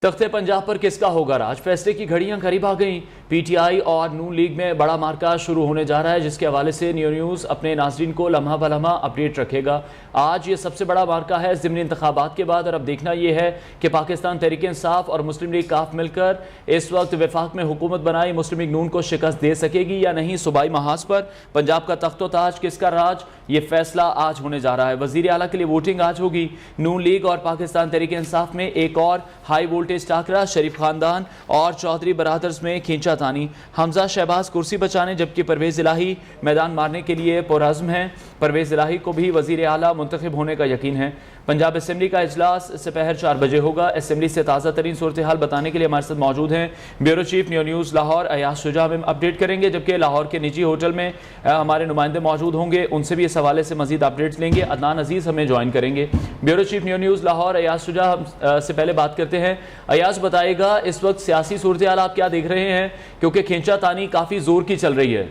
तख्ते पंजाब पर किसका होगा राज? फैसले की घड़ियां करीब आ गईं। पीटीआई और नून लीग में बड़ा मार्का शुरू होने जा रहा है, जिसके हवाले से न्यूज़ अपने नाजरीन को लम्हा ब लम्हा अपडेट रखेगा। आज ये सबसे बड़ा मार्का है ज़िमनी इंतखाबात के बाद, और अब देखना यह है कि पाकिस्तान तहरीक इंसाफ और मुस्लिम लीग काफ मिलकर इस वक्त वफाक में हुकूमत बनाई मुस्लिम लीग नून को शिकस्त दे सकेगी या नहीं। सूबाई महाज पर पंजाब का तख्तो ताज किसका राज, ये फैसला आज होने जा रहा है। वज़ीर आला के लिए वोटिंग आज होगी। नून लीग और पाकिस्तान तहरीक इंसाफ में एक और हाई वोल्टेज टाकरा, शरीफ खानदान और चौधरी बरादर्स में खींचातानी। हमजा शहबाज कुर्सी बचाने, जबकि परवेज इलाही मैदान मारने के लिए पुरअज़्म हैं। परवेज इलाही को भी वज़ीर आला मुंतखब होने का यकीन है। पंजाब असम्बली का इजलास दोपहर 4 बजे होगा। असम्बली से ताज़ा तरीन सूरत हाल बताने के लिए हमारे साथ मौजूद हैं bureau chief news Lahore Ayaz Shuja. में अपडेट करेंगे, जबकि लाहौर के निजी होटल में हमारे नुमाइंदे मौजूद होंगे, उनसे भी इस हवाले से मजीद अपडेट्स लेंगे। अदनान अजीज़ हमें ज्वाइन करेंगे। Bureau chief news Lahore Ayaz Shuja से पहले बात करते हैं। अयाज बताएगा, इस वक्त सियासी सूरत हाल आप क्या देख रहे हैं, क्योंकि खींचातानी काफ़ी जोर की चल रही है।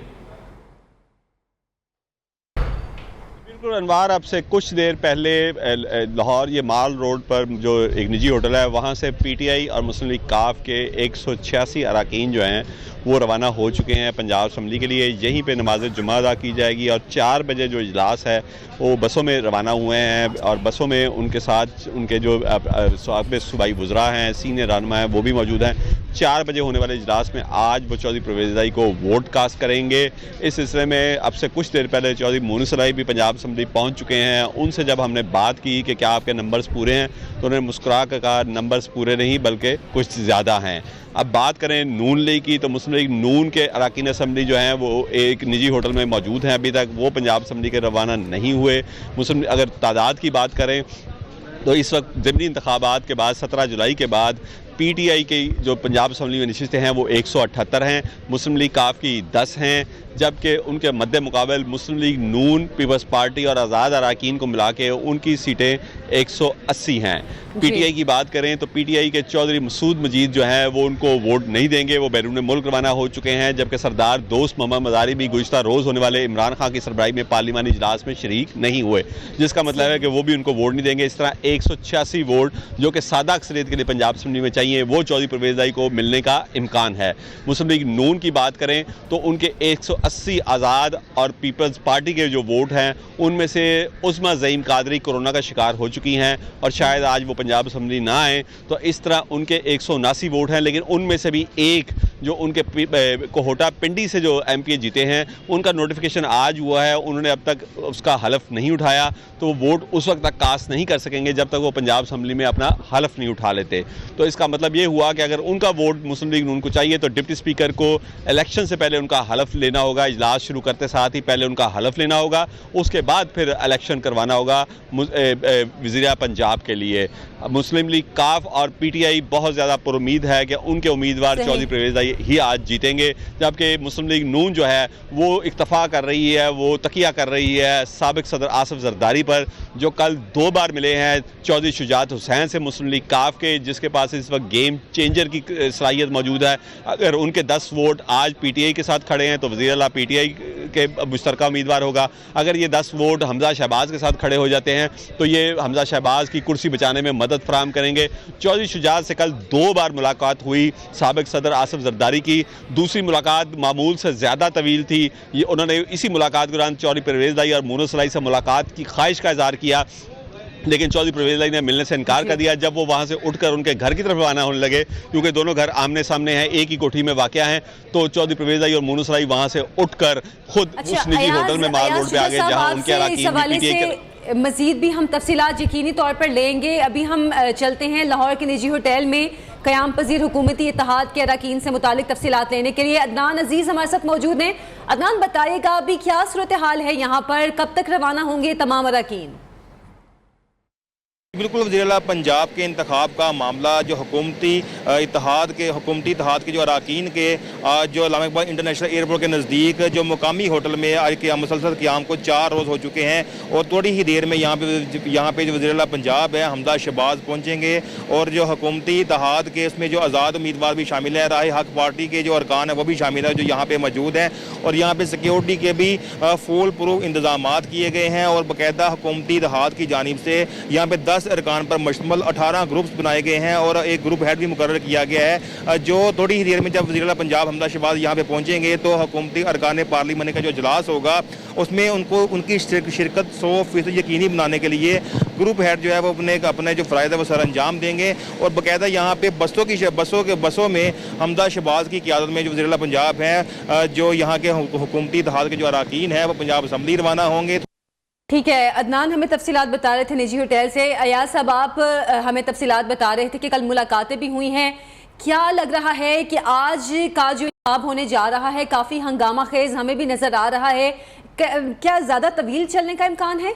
बिल्कुल अनवार, अब से कुछ देर पहले लाहौर ये माल रोड पर जो एक निजी होटल है, वहाँ से पीटीआई और मुस्लिम लीग काफ के 186 अरकान जो हैं वो रवाना हो चुके हैं पंजाब असम्बली के लिए। यहीं पे नमाज जुमा अदा की जाएगी और 4 बजे जो इजलास है वो बसों में रवाना हुए हैं, और बसों में उनके साथ उनके जो सूबाई वज़रा हैं, सीनियर रहनुमा हैं, वो भी मौजूद हैं। 4 बजे होने वाले इजलास में आज वो चौधरी परवेज इलाही को वोट कास्ट करेंगे। इस सिलसिले में अब से कुछ देर पहले चौधरी मोनूस इलाही भी पंजाब असम्बली पहुंच चुके हैं। उनसे जब हमने बात की कि क्या आपके नंबर्स पूरे हैं, तो उन्होंने मुस्कुरा कर कहा नंबर्स पूरे नहीं बल्कि कुछ ज़्यादा हैं। अब बात करें नून लीग की, तो मुस्लिम लीग नून के अरकान असम्बली जो हैं वो एक निजी होटल में मौजूद हैं, अभी तक वो पंजाब असम्बली के रवाना नहीं हुए। मुस्लिम अगर तादाद की बात करें तो इस वक्त ज़िमनी इंतखाबात के बाद 17 जुलाई के बाद पीटीआई की जो पंजाब असम्बली में नशिस्तें हैं वो 178 हैं, मुस्लिम लीग काफ की 10 हैं, जबकि उनके मद्दे मुकाबल मुस्लिम लीग नून, पीपल्स पार्टी और आज़ाद अरकान को मिला के उनकी सीटें 180 हैं। पीटीआई की बात करें तो पीटीआई के चौधरी मसूद मजीद जो हैं वो उनको वोट नहीं देंगे, वो बैरून मुल्क रवाना हो चुके हैं। जबकि सरदार दोस्त मोहम्मद मज़ारी भी गुज़श्ता रोज़ होने वाले इमरान खान की सरबराही में पार्लिमानी इजलास में शरीक नहीं हुए, जिसका मतलब है कि वो भी उनको वोट नहीं देंगे। इस तरह 186 वोट जो कि सादा अक्सरियत के लिए पंजाब असम्बली में चाहिए, वो चौधरी परवेज इलाही को मिलने का इम्कान है। मुस्लिम लीग नून की बात करें तो उनके 180 आज़ाद और पीपल्स पार्टी के जो वोट हैं उनमें से उस्मा ज़ईम कादरी कोरोना का शिकार हो चुकी हैं और शायद आज वो पंजाब असम्बली ना आए, तो इस तरह उनके 179 वोट हैं। लेकिन उनमें से भी एक जो उनके कोहोटा पिंडी से जो एमपी जीते हैं उनका नोटिफिकेशन आज हुआ है, उन्होंने अब तक उसका हलफ नहीं उठाया, तो वो वोट उस वक्त तक कास्ट नहीं कर सकेंगे जब तक वो पंजाब असम्बली में अपना हलफ नहीं उठा लेते। तो इसका मतलब ये हुआ कि अगर उनका वोट मुस्लिम लीग नून को चाहिए तो डिप्टी स्पीकर को इलेक्शन से पहले उनका हलफ लेना होगा, इजलास शुरू करते साथ ही पहले उनका हलफ लेना होगा, उसके बाद फिर इलेक्शन करवाना होगा वज़ीर पंजाब के लिए। मुस्लिम लीग काफ और पीटीआई बहुत ज़्यादा पुरुमीद है कि उनके उम्मीदवार चौधरी परवेज इलाही ही आज जीतेंगे, जबकि मुस्लिम लीग नून जो है वो इक्तफा कर रही है, वो तकिया कर रही है साबिक सदर आसिफ जरदारी पर, जो कल 2 बार मिले हैं चौधरी शुजात हुसैन से मुस्लिम लीग काफ के, जिसके पास इस वक्त गेम चेंजर की सलाहियत मौजूद है। अगर उनके 10 वोट आज पीटीआई के साथ खड़े हैं तो वज़ीर आला पीटीआई के मुश्तरका उम्मीदवार होगा। अगर ये 10 वोट हमजा शहबाज के साथ खड़े हो जाते हैं तो ये हमजा शहबाज की कुर्सी बचाने में मदद फराहम करेंगे। चौधरी शुजात से कल 2 बार मुलाकात हुई साबिक सदर आसिफ जरदारी की, दूसरी मुलाकात मामूल से ज़्यादा तवील थी। ये उन्होंने इसी मुलाकात के दौरान चौधरी परवेज इलाही और मोनूस इलाही से मुलाकात की ख्वाहिश का इज़हार किया, लेकिन चौधरी परवेज इलाही ने मिलने से इनकार कर दिया। जब वो वहाँ से उठकर उनके घर की तरफ रवाना होने लगे, क्योंकि दोनों घर आमने सामने हैं, एक ही कोठी में वाक़या हैं, तो चौधरी परवेज इलाही और मोनूस इलाही वहाँ से उठकर खुद उस निजी होटल में माल रोड पे आ गए, जहाँ उनके अरकान मजीद भी हम तफसीलात यकीनी तौर पर लेंगे। अभी हम चलते हैं लाहौर के निजी होटल में क़याम पज़ीर हुकूमती इत्तेहाद के अरकान से मुतालिक तफसीलात लेने के लिए अदनान अजीज़ हमारे साथ मौजूद हैं। अदनान, बताइएगा अभी क्या सूरत हाल है यहाँ पर, कब तक रवाना होंगे तमाम अरकान? बिल्कुल, वज़ीर आला पंजाब के इंतखाब का मामला जो हुकूमती इत्तेहाद के जो अरकान के जो इस्लाम इकबाल इंटरनेशनल एयरपोर्ट के नज़दीक जो मुकामी होटल में मुसलसल क़याम को 4 रोज़ हो चुके हैं, और थोड़ी ही देर में यहाँ पे जो वज़ीर आला पंजाब है हमजा शहबाज पहुँचेंगे, और जो हुकूमती इत्तेहाद के उसमें जो आज़ाद उम्मीदवार भी शामिल है, राह हक पार्टी के जो अरकान है वो भी शामिल है जो यहाँ पर मौजूद हैं, और यहाँ पर सिक्योरिटी के भी फुल प्रूफ इंतजाम किए गए हैं, और बाकायदा हुकूमती इत्तेहाद की जानिब से यहाँ पर 10 अरकान पर मुश्तमल 18 ग्रुप्स बनाए गए हैं और एक ग्रुप हेड भी मुकर्रर किया गया है, जो थोड़ी ही देर में जब वज़ीर-ए-आला पंजाब हमजा शहबाज यहाँ पे पहुँचेंगे तो हुकूमती अरकान पार्लियामेंट का जो इजलास होगा उसमें उनको उनकी शिरकत 100% यकीनी बनाने के लिए ग्रुप हेड जो है वो अपने जो फ़राइज़ है वो सर अंजाम देंगे। और बाकायदा यहाँ पे बसों में हमजा शहबाज की क़यादत में जो वज़ीर-ए-आला पंजाब है, जो यहाँ के हुकूमती इत्तेहाद के जो अरकान है वो पंजाब असम्बली रवाना होंगे। ठीक है, अदनान हमें तफसीलात बता रहे थे निजी होटल से। अयाज साहब, आप हमें तफसीलात बता रहे थे कि कल मुलाकातें भी हुई हैं। क्या लग रहा है कि आज का जो इंतखाब होने जा रहा है काफ़ी हंगामा खेज हमें भी नज़र आ रहा है, क्या ज़्यादा तवील चलने का इम्कान है?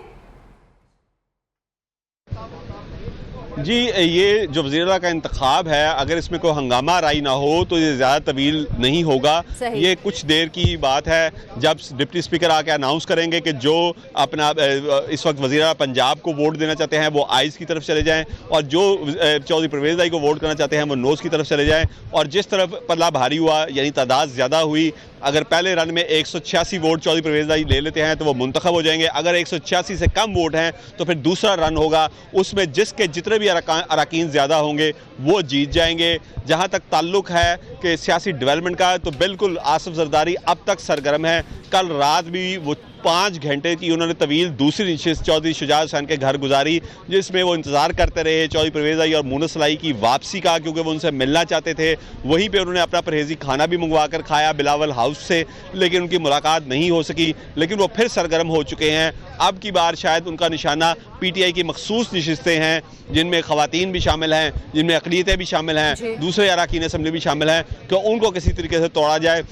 जी, ये जो वज़ीर-ए-आला का इंतखाब है, अगर इसमें कोई हंगामा राई ना हो तो ये ज़्यादा तवील नहीं होगा। ये कुछ देर की बात है जब डिप्टी स्पीकर आके अनाउंस करेंगे कि जो अपना इस वक्त वज़ीर-ए-आला पंजाब को वोट देना चाहते हैं वो आइज़ की तरफ चले जाएं और जो चौधरी परवेज़ भाई को वोट करना चाहते हैं वो नोज़ की तरफ चले जाएं। और जिस तरफ पल्ला भारी हुआ, यानी तादाद ज़्यादा हुई, अगर पहले रन में 186 वोट चौधरी परवेज़ भाई ले लेते हैं तो वो मुंतखब हो जाएंगे। अगर 186 से कम वोट हैं तो फिर दूसरा रन होगा, उसमें जिसके जितने भी अरकान ज़्यादा होंगे वो जीत जाएंगे। जहाँ तक ताल्लुक है कि सियासी डेवलपमेंट का, तो बिल्कुल आसिफ जरदारी अब तक सरगर्म है। कल रात भी वो 5 घंटे की उन्होंने तवील दूसरी नशिस्त चौधरी शुजात हुसैन के घर गुजारी, जिसमें वो इंतज़ार करते रहे चौधरी परवेज़ भाई और मुनस लाई की वापसी का, क्योंकि वो उनसे मिलना चाहते थे। वहीं पे उन्होंने अपना परहेजी खाना भी मंगवा कर खाया बिलावल हाउस से, लेकिन उनकी मुलाकात नहीं हो सकी। लेकिन वो फिर सरगर्म हो चुके हैं। अब की बार शायद उनका निशाना PTI की मखसूस नशिस्तें हैं जिनमें ख़वातीन भी शामिल हैं, जिनमें अक़लियतें भी शामिल हैं, दूसरे अरकान असम्बली भी शामिल हैं, कि उनको किसी तरीके से तोड़ा जाए।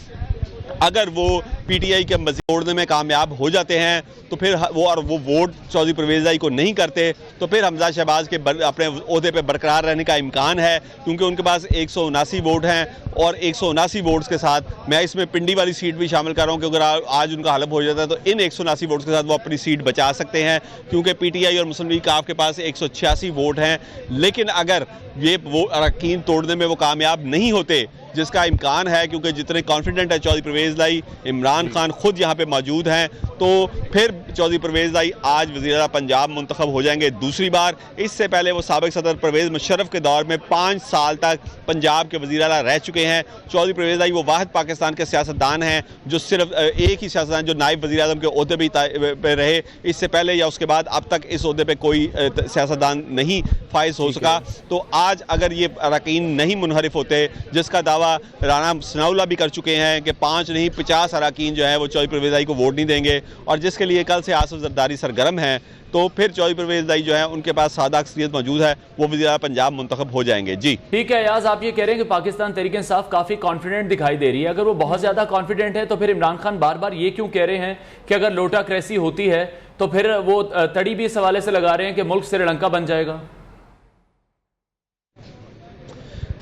अगर वो PTI के मज़ीद तोड़ने में कामयाब हो जाते हैं तो फिर वो वोट चौधरी परवेज़ भाई को नहीं करते तो फिर हमजा शहबाज के अपने ओहदे पे बरकरार रहने का इम्कान है, क्योंकि उनके पास 179 वोट हैं। और 179 वोट्स के साथ मैं इसमें पिंडी वाली सीट भी शामिल कर रहा हूँ कि अगर आज उनका हलफ हो जाता है तो इन 179 वोट्स के साथ वो अपनी सीट बचा सकते हैं, क्योंकि PTI और मुस्लिम लीग काफ के पास 186 वोट हैं। लेकिन अगर ये वो अरकान तोड़ने में वो कामयाब नहीं होते, जिसका इम्कान है क्योंकि जितने कॉन्फिडेंट है चौधरी परवेज़ भाई, इमरान खान खुद यहाँ पे मौजूद हैं, तो फिर चौधरी परवेज़ भाई आज वज़ीर-ए-आला पंजाब मुंतखब हो जाएंगे दूसरी बार। इससे पहले वो साबिक सदर परवेज़ मुशर्रफ के दौर में 5 साल तक पंजाब के वज़ीर-ए-आला रह चुके हैं। चौधरी परवेज़ भाई वो वाहिद पाकिस्तान के सियासतदान हैं जो सिर्फ एक ही सियासतदान जो नायब वज़ीर आज़म के ओहदे पे रहे, इससे पहले या उसके बाद अब तक इस ओहदे पे कोई सियासतदान नहीं फाइज हो सका। तो आज अगर ये अरकान नहीं मुनहरिफ होते, जिसका दावा राना सनाउल्लाह भी कर चुके हैं कि 5 नहीं 50 अरकान जो है वो चौधरी परवेज़ भाई को वोट नहीं देंगे, और जिसके लिए कल से आसिफ जरदारी सरगर्म हैं, तो फिर चौधरी परवेज़ भाई जो है उनके पास सादा अक्सरियत मौजूद है, वो वज़ीर-ए-आला पंजाब मुंतखब हो जाएंगे। जी ठीक है याज, आप ये कह रहे हैं कि पाकिस्तान तहरीक इंसाफ काफ़ी कॉन्फिडेंट दिखाई दे रही है। अगर वो बहुत ज़्यादा कॉन्फिडेंट है तो फिर इमरान खान बार बार ये क्यों कह रहे हैं कि अगर लोटा क्रेसी होती है तो फिर वो तड़ी भी इस हवाले से लगा रहे हैं कि मुल्क श्रीलंका बन जाएगा?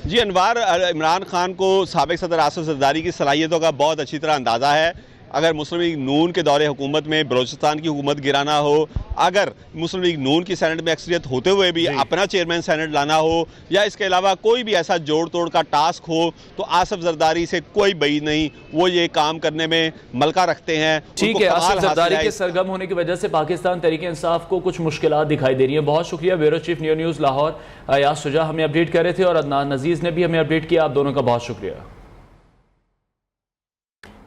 जी अनवार, इमरान खान को साबिक सदर आसिफ जरदारी की सलाहियतों का बहुत अच्छी तरह अंदाज़ा है। अगर मुस्लिम लीग नून के दौरे हुकूमत में बलोचिस्तान की हुकूमत गिराना हो, अगर मुस्लिम लीग नून की सेनेट में अक्सरियत होते हुए भी अपना चेयरमैन सेनेट लाना हो, या इसके अलावा कोई भी ऐसा जोड़ तोड़ का टास्क हो, तो आसिफ जरदारी से कोई बई नहीं, वो ये काम करने में मलका रखते हैं। ठीक है, आसिफ जरदारी के सरगर्म होने की वजह से पाकिस्तान तहरीक इंसाफ को कुछ मुश्किलात दिखाई दे रही है। बहुत शुक्रिया bureau chief news Lahore Ayaz Shuja हमें अपडेट कर रहे थे, और अदनान अजीज़ ने भी हमें अपडेट किया। आप दोनों का बहुत शुक्रिया।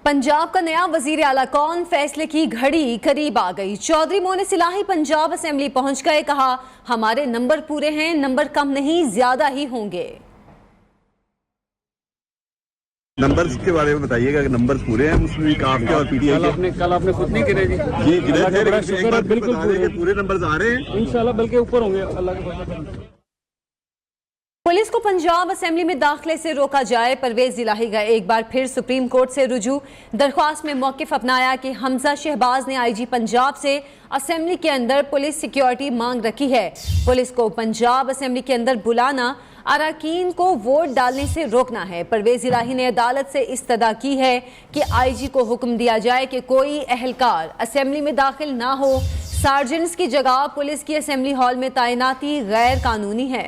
पंजाब का नया वजीर आला कौन, फैसले की घड़ी करीब आ गई। चौधरी मोहन सिलाही पंजाब असेंबली पहुंच गए, कहा हमारे नंबर पूरे हैं, नंबर कम नहीं ज्यादा ही होंगे। नंबर्स के बारे में बताइएगा कि नंबर पूरे हैं मुस्लिम लीग आपके और PTI के? कल आपने खुद नहीं गिने जी, ये गिने थे, लेकिन एक बात बिल्कुल बता दें कि पूरे नंबर्स आ रहे हैं इंशाल्लाह, बल्कि ऊपर होंगे अल्लाह के फजल। पुलिस को पंजाब असेंबली में दाखिले से रोका जाए, परवेज इलाही का एक बार फिर सुप्रीम कोर्ट से रुजू। दरख्वास्त में मौकिफ अपनाया कि हमजा शहबाज ने IG पंजाब से असेंबली के अंदर पुलिस सिक्योरिटी मांग रखी है। पुलिस को पंजाब असेंबली के अंदर बुलाना अरकान को वोट डालने से रोकना है। परवेज इलाही ने अदालत से इस्तदा की है कि IG को हुक्म दिया जाए कि कोई अहलकार असेंबली में दाखिल ना हो। सार्जेंट्स की जगह पुलिस की असेंबली हॉल में तैनाती गैर कानूनी है।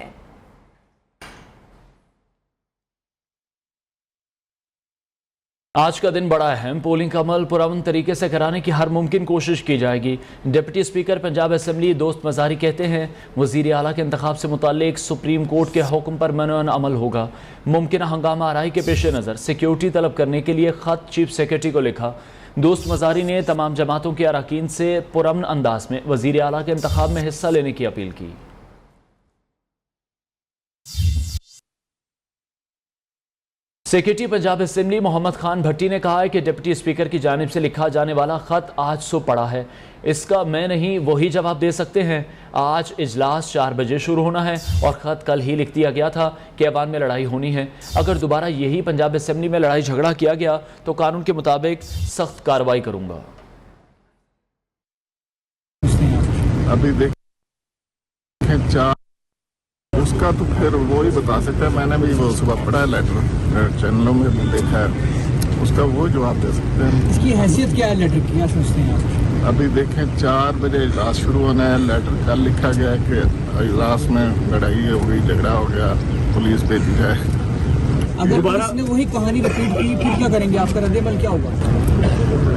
आज का दिन बड़ा अहम। पोलिंग का अमल पुरअमन तरीके से कराने की हर मुमकिन कोशिश की जाएगी। डिप्टी स्पीकर पंजाब असम्बली दोस्त मजारी कहते हैं वजीर आला के इंतखाब से मुताल्लिक सुप्रीम कोर्ट के हुक्म पर मनन अमल होगा। मुमकिन हंगामा आराई के पेश नज़र सिक्योरिटी तलब करने के लिए ख़त चीफ सेक्रेटरी को लिखा। दोस्त मजारी ने तमाम जमातों के अरकान से पुरअमन अंदाज में वजीर आला के इंतखाब में हिस्सा लेने की अपील की। सेक्रेटरी पंजाब असम्बली मोहम्मद खान भट्टी ने कहा है कि डिप्टी स्पीकर की जानिब से लिखा जाने वाला ख़त आज सो पड़ा है, इसका मैं नहीं वही जवाब दे सकते हैं। आज इजलास 4 बजे शुरू होना है और ख़त कल ही लिख दिया गया था कि ऐवान में लड़ाई होनी है। अगर दोबारा यही पंजाब असम्बली में लड़ाई झगड़ा किया गया तो कानून के मुताबिक सख्त कार्रवाई करूँगा। अभी देखें 4 उसका तो फिर वो ही बता सकता है। मैंने भी वो सुबह पढ़ा है लेटर, चैनलों में भी देखा है, उसका वो जवाब दे सकते हैं। इसकी हैसियत क्या है लेटर की, क्या सोचते हैं आप? अभी देखें 4 बजे इजलास शुरू होना है। लेटर कल लिखा गया है कि इजलास में लड़ाई हो गई, झगड़ा हो गया, पुलिस भेजी जाए। अगर पुलिस ने वही कहानी रिपीट की फिर क्या करेंगे? आपका रद्द-ए-अमल क्या होगा?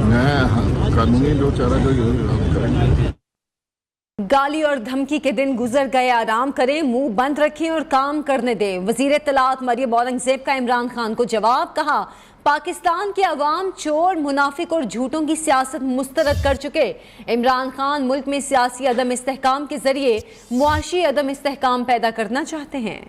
मैं कानूनी जो चारा जो करेंगे। गाली और धमकी के दिन गुजर गए, आराम करें, मुंह बंद रखें और काम करने दें। वजीर इत्तलात मरियम औरंगजेब का इमरान खान को जवाब। कहा पाकिस्तान के अवाम चोर, मुनाफिक और झूठों की सियासत मुस्तरद कर चुके। इमरान खान मुल्क में सियासी अदम इस्तेहकाम के जरिए मुआशी अदम इस्तेहकाम पैदा करना चाहते हैं।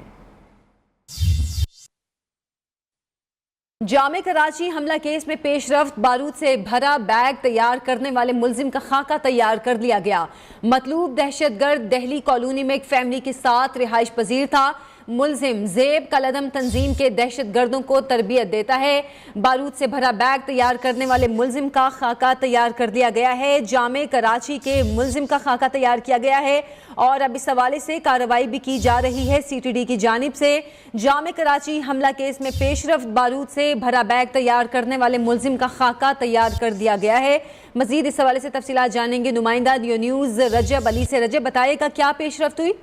जामे कराची हमला केस में पेशरफ्त, बारूद से भरा बैग तैयार करने वाले मुलजिम का खाका तैयार कर लिया गया। मतलूब दहशतगर्द दिल्ली कॉलोनी में एक फैमिली के साथ रिहाइश पजीर था। मुलजिम ज़ेब कलदम तंजीम के दहशतगर्दों को तरबियत देता है। बारूद से भरा बैग तैयार करने वाले मुलजिम का खाका तैयार कर दिया गया है। जामे कराची के मुलजिम का खाका तैयार किया गया है और अब इस हवाले से कार्रवाई भी की जा रही है CTD की जानिब से। जामे कराची हमला केस में पेशरफ्त, बारूद से भरा बैग तैयार करने वाले मुलजिम का खाका तैयार कर दिया गया है। मजीद इस हवाले से तफसीलात जानेंगे नुमाइंदा नियो न्यूज़ रजब अली से। रजब, बताएगा क्या पेशरफ्त हुई?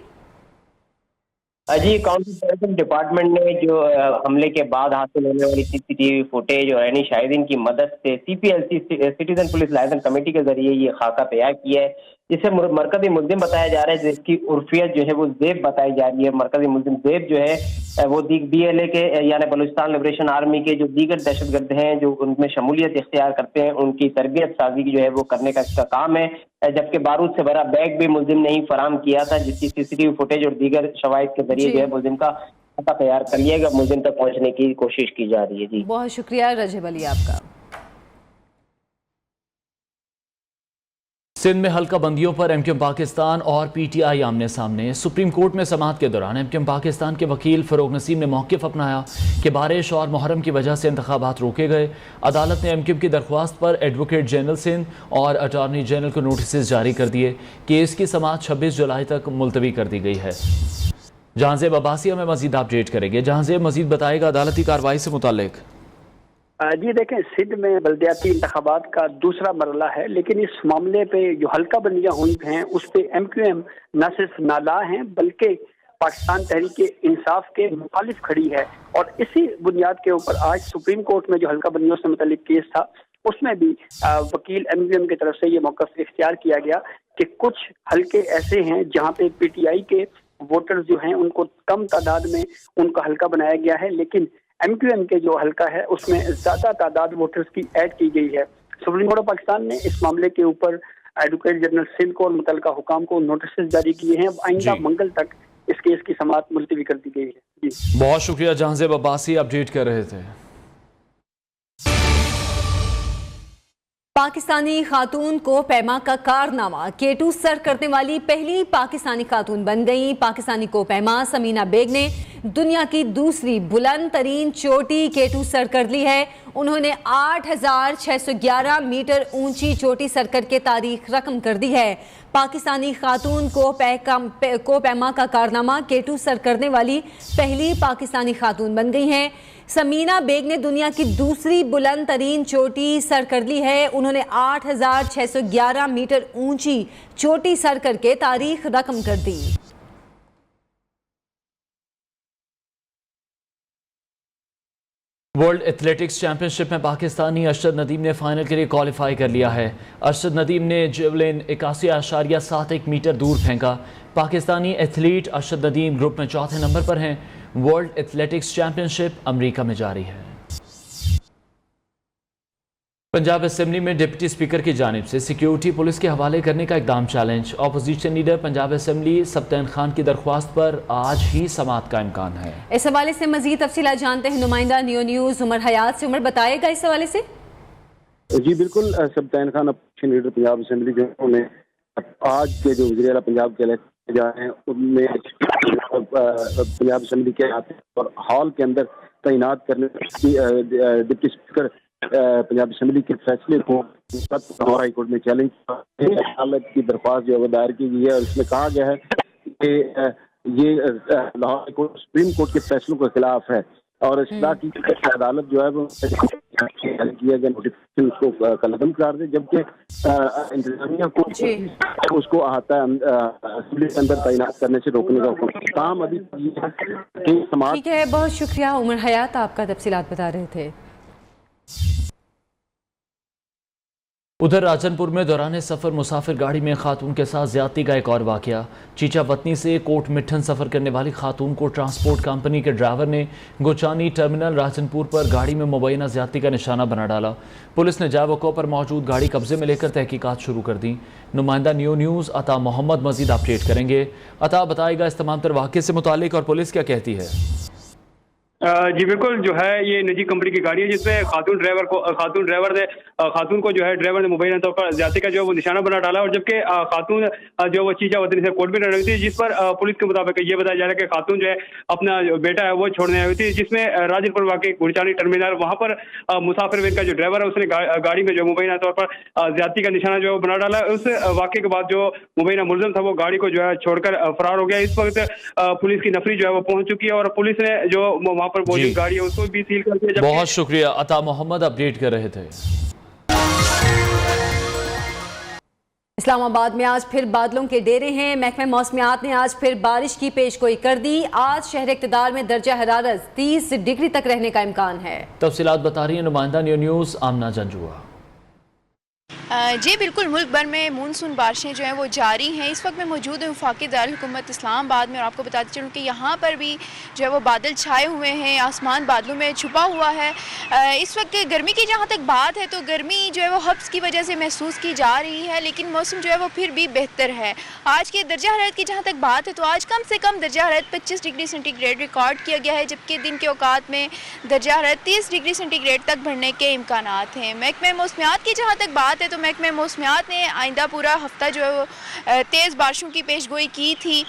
जी, काउंटर टैक्स डिपार्टमेंट ने जो हमले के बाद हासिल होने वाली CCTV फुटेज और यानी शाहिदीन की मदद से CPLC citizen police licence committee के जरिए ये खाका तैयार किया है, जिसे मरकजी मुलजिम बताया जा रहा है, जिसकी उर्फियत जो है वो ज़ेब बताई जा रही है। मरकजी मुलजिम ज़ेब जो है वो BLA के यानी बलूचिस्तान लिबरेशन आर्मी के जो दीगर दहशतगर्द हैं जो उनमें शमूलियत इख्तियार करते हैं, उनकी तरबियत साजी की जो है वो करने का इसका काम है। जबकि बारूद से भरा बैग भी मुलजिम ने ही फराहम किया था, जिसकी CCTV फुटेज और दीगर शवाहिद के जरिए जो है मुलजिम का खाता तैयार कर लिया गया, मुलजिम तक पहुंचने की कोशिश की जा रही है। जी, बहुत शुक्रिया रजब अली आपका। सिंध में हल्का बंदियों पर MQM पाकिस्तान और PTI आमने सामने। सुप्रीम कोर्ट में समाअत के दौरान MQM पाकिस्तान के वकील फ़रोग नसीम ने मौक़िफ़ अपनाया कि बारिश और मुहर्रम की वजह से इंतखाबात रोके गए। अदालत ने MQM की दरख्वास्त पर एडवोकेट जनरल सिंध और अटॉर्नी जनरल को नोटिस जारी कर दिए। केस की समाअत 26 जुलाई तक मुलतवी कर दी गई है। जहांज़ेब अब्बासी हमें मजीद अपडेट करेंगे। जहांज़ेब, मजीद बताएगा अदालती कार्रवाई से मुताल्लिक। जी देखें, सिंध में बल्दियाती इंतखाबात का दूसरा मरला है, लेकिन इस मामले पे जो हल्का बंदियां हुई हैं उस पे MQM न सिर्फ नाला हैं बल्कि पाकिस्तान तहरीक इंसाफ के मुखालिफ खड़ी है। और इसी बुनियाद के ऊपर आज सुप्रीम कोर्ट में जो हल्का बंदियों से मुतालिक केस था उसमें भी वकील MQM की तरफ से ये मौक़िफ़ इख्तियार किया गया कि कुछ हल्के ऐसे हैं जहाँ पे PTI के वोटर्स जो हैं उनको कम तादाद में उनका हल्का बनाया गया है, लेकिन MQM के जो हल्का है उसमें ज्यादा तादाद वोटर्स की ऐड की गई है। सुप्रीम कोर्ट ऑफ पाकिस्तान ने इस मामले के ऊपर एडवोकेट जनरल सिंध को और मुतल्लिका हुकाम को नोटिस जारी किए हैं। आइंदा मंगल तक इस केस की समाअत मुलतवी कर दी गई है। जी, बहुत शुक्रिया जहांज़ेब अब्बासी, अपडेट कर रहे थे। पाकिस्तानी खातून को पैमा का कारनामा, K2 सर करने वाली पहली पाकिस्तानी खातून बन गई। पाकिस्तानी को पैमा समीना बेग ने दुनिया की दूसरी बुलंद तरीन चोटी K2 सर कर ली है। उन्होंने 8,611 मीटर ऊंची चोटी सर करके तारीख रकम कर दी है। पाकिस्तानी खातून को पैमा का कारनामा K2 सर करने वाली पहली पाकिस्तानी खातून बन गई हैं। समीना बेग ने दुनिया की दूसरी बुलंद तरीन चोटी सर कर ली है। उन्होंने 8,611 मीटर ऊंची चोटी सर करके तारीख रकम कर दी। वर्ल्ड एथलेटिक्स चैंपियनशिप में पाकिस्तानी अरशद नदीम ने फाइनल के लिए क्वालिफाई कर लिया है। अरशद नदीम ने जेवलिन 81.71 मीटर दूर फेंका। पाकिस्तानी एथलीट अरशद नदीम ग्रुप में चौथे नंबर पर हैं। वर्ल्ड एथलेटिक्स चैंपियनशिप अमेरिका में जारी है। पंजाब असेंबली में डिप्टी स्पीकर की जानिब से सिक्योरिटी पुलिस के हवाले करने का इकदाम challenge. Opposition leader Punjab assembly Sibtain Khan की दरख्वास्त पर आज ही समाअत का इम्कान है। इस हवाले से मजीद तफसीलात जानते हैं नुमाइंदा नियो न्यूज़ उमर हयात से। उमर बताएगा इस हवाले से। जी बिल्कुल, Sibtain Khan opposition leader Punjab assembly जो उन्होंने आज के जो वज़ीर आला पंजाब के इलेक्शन जा रहे हैं उनमें पंजाब असेंबली के और हॉल के अंदर तैनात करने डिप्टी स्पीकर पंजाब असेंबली के फैसले को लाहौर हाई कोर्ट में चैलेंज अदालत की दरख्वास्त जो है दायर की गई है और इसमें कहा गया है कि ये Lahore high court supreme court के फैसलों के खिलाफ है और इस्लाह की अदालत जो है वो किया गया नोटिफिकेशन उसको कलअदम करार दे, जबकि इंतजामिया को उसको अहाता असेंबली के अंदर तैनात करने से रोकने का हुक्म। काम अभी ठीक है, बहुत शुक्रिया उमर हयात, आपका तफसीलात बता रहे थे। उधर राजनपुर में दौरान सफ़र मुसाफिर गाड़ी में खातून के साथ ज्यादती का एक और वाक़या। चीचा वतनी से कोट मिठन सफ़र करने वाली खातून को ट्रांसपोर्ट कंपनी के ड्राइवर ने गोचानी टर्मिनल राजनपुर पर गाड़ी में मुबैना ज्यादती का निशाना बना डाला। पुलिस ने जावको पर मौजूद गाड़ी कब्जे में लेकर तहकीकात शुरू कर दी। नुमाइंदा न्यू न्यूज़ अता मोहम्मद मजीद अपडेट करेंगे। अता बताएगा इस तमाम तर वाक़े से मुतालिक और पुलिस क्या कहती है। जी बिल्कुल, जो है ये निजी कंपनी की गाड़ी है जिसमें खातून को जो है ड्राइवर ने मुबैना तौर पर ज्यादती का जो है वो निशाना बना डाला और जबकि खातून जो वो चीचा वतनी से कोर्ट में रही थी, जिस पर पुलिस के मुताबिक ये बताया जा रहा है कि खातून जो है अपना जो बेटा है वो छोड़ने आई हुई थी, जिसमें राजनपुर वाकई गुरचानी टर्मिनल वहाँ पर मुसाफिर वेन का जो ड्राइवर है उसने गाड़ी में जो मुबैना तौर पर ज्यादती का निशाना जो है बना डाला। उस वाक़े के बाद जो मुबैना मुलज़म था वो गाड़ी को जो है छोड़कर फरार हो गया। इस वक्त पुलिस की नफरी जो है वो पहुंच चुकी है और पुलिस ने जो वहाँ पर मौजूद गाड़ी है उसको भी सील कर दिया। बहुत शुक्रिया, अता मोहम्मद अपडेट कर रहे थे। इस्लामाबाद में आज फिर बादलों के डेरे हैं। महकमे मौसमियात ने आज फिर बारिश की पेशगोई कर दी। आज शहर इक़्तिदार में दर्जा हरारत 30 डिग्री तक रहने का इम्कान है। तफसीलात बता रही है नुमाइंदा न्यू न्यूज़ आमना जंजुआ। जी बिल्कुल, मुल्क भर में मानसून बारिशें जो हैं वो जारी हैं। इस वक्त मैं मौजूद हूँ वफाकी दारुल हुकूमत इस्लामाबाद में और आपको बताती चलूँ कि यहाँ पर भी जो है वो बादल छाए हुए हैं, आसमान बादलों में छुपा हुआ है। इस वक्त गर्मी की जहाँ तक बात है तो गर्मी जो है वो हब्स की वजह से महसूस की जा रही है, लेकिन मौसम जो है वो फिर भी बेहतर है। आज के दर्जा हरारत की जहाँ तक बात है तो आज कम से कम दर्जा हरारत 25 डिग्री सेंटीग्रेड रिकॉर्ड किया गया है, जबकि दिन के औकात में दर्जा हरारत 30 डिग्री सेंटीग्रेड तक बढ़ने के इम्कानात हैं। महकमे मौसमियात की जहाँ तक बात है तो महकमे मौसमियात ने आइंदा पूरा हफ्ता जो है वो तेज़ बारिशों की पेशगोई की थी।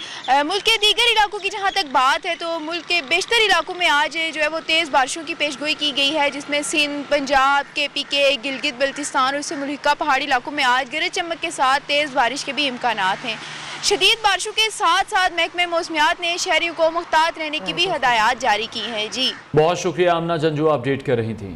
मुल्क के दीगर इलाकों की जहाँ तक बात है तो मुल्क के बेशतर इलाकों में आज जो है वो तेज़ बारिशों की पेशगोई की गई है, जिसमें सिंध, पंजाब, KPK, गिलगित बल्तिस्तान और उससे मुल्का पहाड़ी इलाकों में आज गरज चमक के साथ तेज़ बारिश के भी इम्कानात हैं। शदीद बारिशों के साथ साथ महकमे मौसमियात ने शहरियों को मुहतात रहने की भी हदायत जारी की है। जी बहुत शुक्रिया, आमना जंजुआ अपडेट कर रही थी।